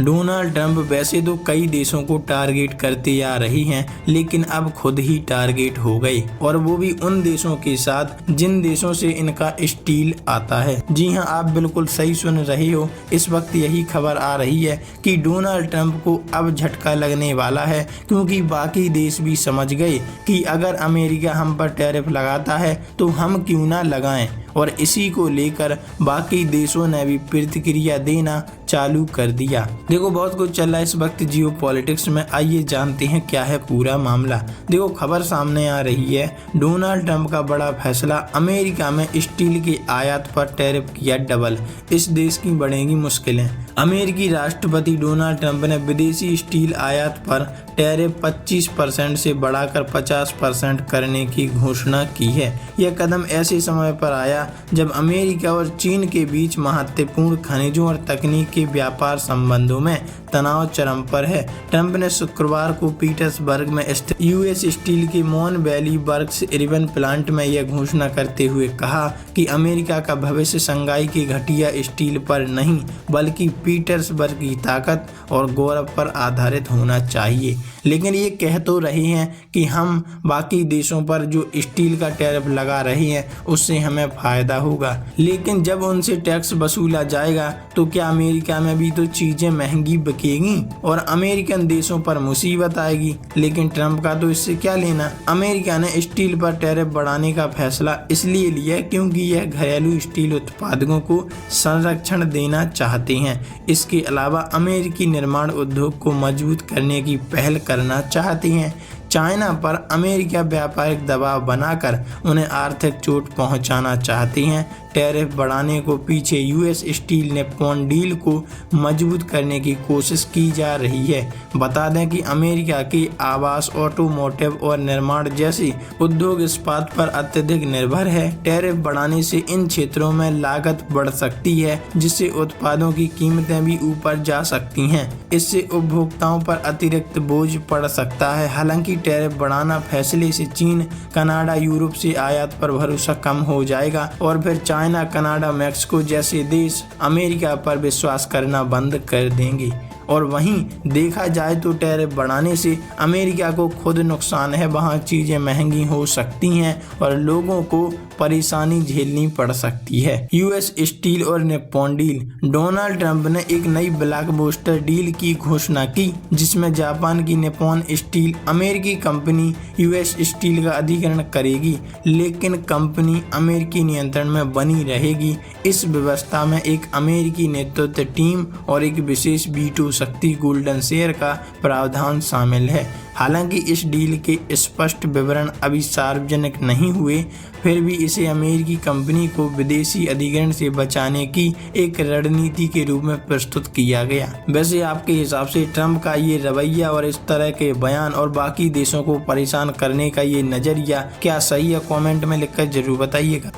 Donald Trump वैसे तो कई देशों को टारगेट करते आ रही हैं, लेकिन अब खुद ही टारगेट हो गए, और वो भी उन देशों के साथ जिन देशों से इनका स्टील आता है। जी हां, आप बिल्कुल सही सुन रहे हो। इस वक्त यही खबर आ रही है कि डोनाल्ड ट्रंप को अब झटका लगने वाला है, क्योंकि बाकी देश भी समझ गए कि अगर अमेरिका हम पर टैरिफ लगाता है तो हम क्यों ना लगाएं, और इसी को लेकर बाकी देशों ने भी प्रतिक्रिया देना चालू कर दिया। देखो, बहुत कुछ चल रहा है इस वक्त जियो पॉलिटिक्स में। आइए जानते हैं क्या है पूरा मामला। देखो, खबर सामने आ रही है, डोनाल्ड ट्रंप का बड़ा फैसला, अमेरिका में स्टील के आयात पर टैरिफ किया डबल, इस देश की बढ़ेंगी मुश्किलें। अमेरिकी राष्ट्रपति डोनाल्ड ट्रंप ने विदेशी स्टील आयात पर टैरिफ 25% से बढ़ाकर 50% करने की घोषणा की है। यह कदम ऐसे समय पर आया जब अमेरिका और चीन के बीच महत्वपूर्ण खनिजों और तकनीक के व्यापार संबंधों में तनाव चरम पर है। ट्रंप ने शुक्रवार को पीटर्सबर्ग में स्थित यूएस स्टील के मोन वैली वर्क्स इरविन प्लांट में यह घोषणा करते हुए कहा कि अमेरिका का भविष्य शंघाई के घटिया स्टील पर नहीं, बल्कि पीटर्सबर्ग की ताकत और गौरव पर आधारित होना चाहिए। लेकिन ये कह तो रहे हैं कि हम बाकी देशों पर जो स्टील का टैरिफ लगा रहे हैं उससे हमें फायदा होगा, लेकिन जब उनसे टैक्स वसूला जाएगा तो क्या अमेरिका में भी तो चीजें महंगी बिकेंगी और अमेरिकन देशों पर मुसीबत आएगी। लेकिन ट्रंप का तो इससे क्या लेना। अमेरिका ने स्टील पर टैरिफ बढ़ाने का फैसला इसलिए लिया क्योंकि यह घरेलू स्टील उत्पादकों को संरक्षण देना चाहते हैं। इसके अलावा अमेरिकी निर्माण उद्योग को मजबूत करने की पहल करना चाहती हैं। चाइना पर अमेरिका व्यापारिक दबाव बनाकर उन्हें आर्थिक चोट पहुंचाना चाहती हैं। टैरिफ बढ़ाने को पीछे यूएस स्टील निप्पॉन डील को मजबूत करने की कोशिश की जा रही है। बता दें कि अमेरिका की आवास, ऑटोमोटिव और निर्माण जैसी उद्योग इस्पात पर अत्यधिक निर्भर है। टैरिफ बढ़ाने से इन क्षेत्रों में लागत बढ़ सकती है, जिससे उत्पादों की कीमतें भी ऊपर जा सकती हैं। इससे उपभोक्ताओं पर अतिरिक्त बोझ पड़ सकता है। हालांकि टैरिफ बढ़ाना फैसले से चीन, कनाडा, यूरोप से आयात पर भरोसा कम हो जाएगा और फिर चाइना, कनाडा, मैक्सिको जैसे देश अमेरिका पर विश्वास करना बंद कर देंगे। और वहीं देखा जाए तो टैरिफ बढ़ाने से अमेरिका को खुद नुकसान है। वहाँ चीजें महंगी हो सकती हैं और लोगों को परेशानी झेलनी पड़ सकती है। यूएस स्टील और निप्पॉन डील। डोनाल्ड ट्रंप ने एक नई ब्लॉकबस्टर डील की घोषणा की, जिसमें जापान की निप्पॉन स्टील अमेरिकी कंपनी यूएस स्टील का अधिग्रहण करेगी, लेकिन कंपनी अमेरिकी नियंत्रण में बनी रहेगी। इस व्यवस्था में एक अमेरिकी नेतृत्व टीम और एक विशेष वीटो शक्ति गोल्डन शेयर का प्रावधान शामिल है। हालांकि इस डील के स्पष्ट विवरण अभी सार्वजनिक नहीं हुए, फिर भी इसे अमेरिकी कंपनी को विदेशी अधिग्रहण से बचाने की एक रणनीति के रूप में प्रस्तुत किया गया। वैसे आपके हिसाब से ट्रंप का ये रवैया और इस तरह के बयान और बाकी देशों को परेशान करने का ये नजरिया क्या सही है? कमेंट में लिखकर जरूर बताइएगा।